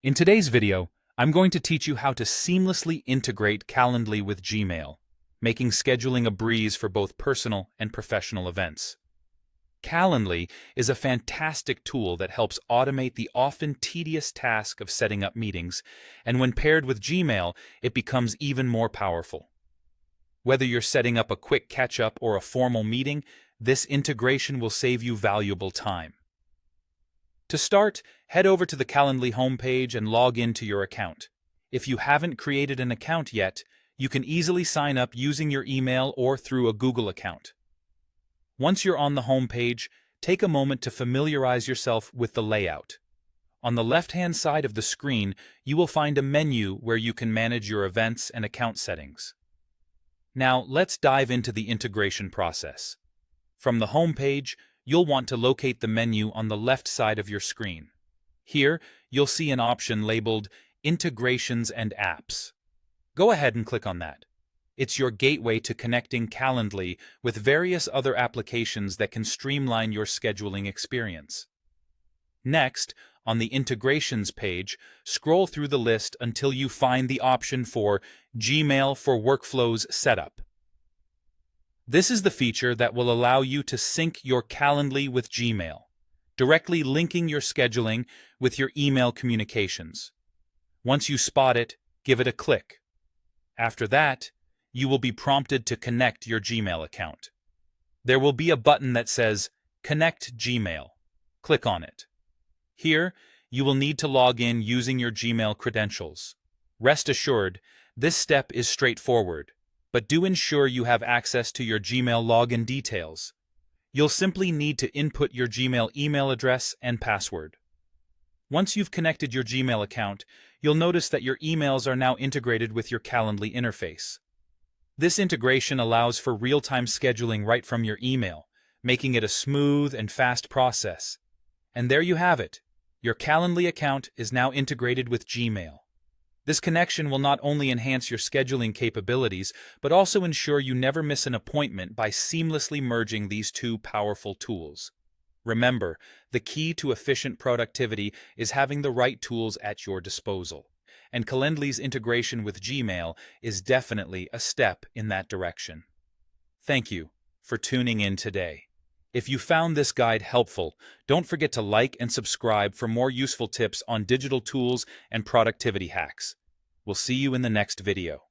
In today's video, I'm going to teach you how to seamlessly integrate Calendly with Gmail, making scheduling a breeze for both personal and professional events. Calendly is a fantastic tool that helps automate the often tedious task of setting up meetings, and when paired with Gmail, it becomes even more powerful. Whether you're setting up a quick catch-up or a formal meeting, this integration will save you valuable time. To start, head over to the Calendly homepage and log into your account. If you haven't created an account yet, you can easily sign up using your email or through a Google account. Once you're on the homepage, take a moment to familiarize yourself with the layout. On the left-hand side of the screen, you will find a menu where you can manage your events and account settings. Now, let's dive into the integration process. From the homepage, you'll want to locate the menu on the left side of your screen. Here, you'll see an option labeled Integrations and Apps. Go ahead and click on that. It's your gateway to connecting Calendly with various other applications that can streamline your scheduling experience. Next, on the Integrations page, scroll through the list until you find the option for Gmail for Workflows Setup. This is the feature that will allow you to sync your Calendly with Gmail, directly linking your scheduling with your email communications. Once you spot it, give it a click. After that, you will be prompted to connect your Gmail account. There will be a button that says Connect Gmail. Click on it. Here, you will need to log in using your Gmail credentials. Rest assured, this step is straightforward, but do ensure you have access to your Gmail login details. You'll simply need to input your Gmail email address and password. Once you've connected your Gmail account, you'll notice that your emails are now integrated with your Calendly interface. This integration allows for real-time scheduling right from your email, making it a smooth and fast process. And there you have it. Your Calendly account is now integrated with Gmail. This connection will not only enhance your scheduling capabilities, but also ensure you never miss an appointment by seamlessly merging these two powerful tools. Remember, the key to efficient productivity is having the right tools at your disposal, and Calendly's integration with Gmail is definitely a step in that direction. Thank you for tuning in today. If you found this guide helpful, don't forget to like and subscribe for more useful tips on digital tools and productivity hacks. We'll see you in the next video.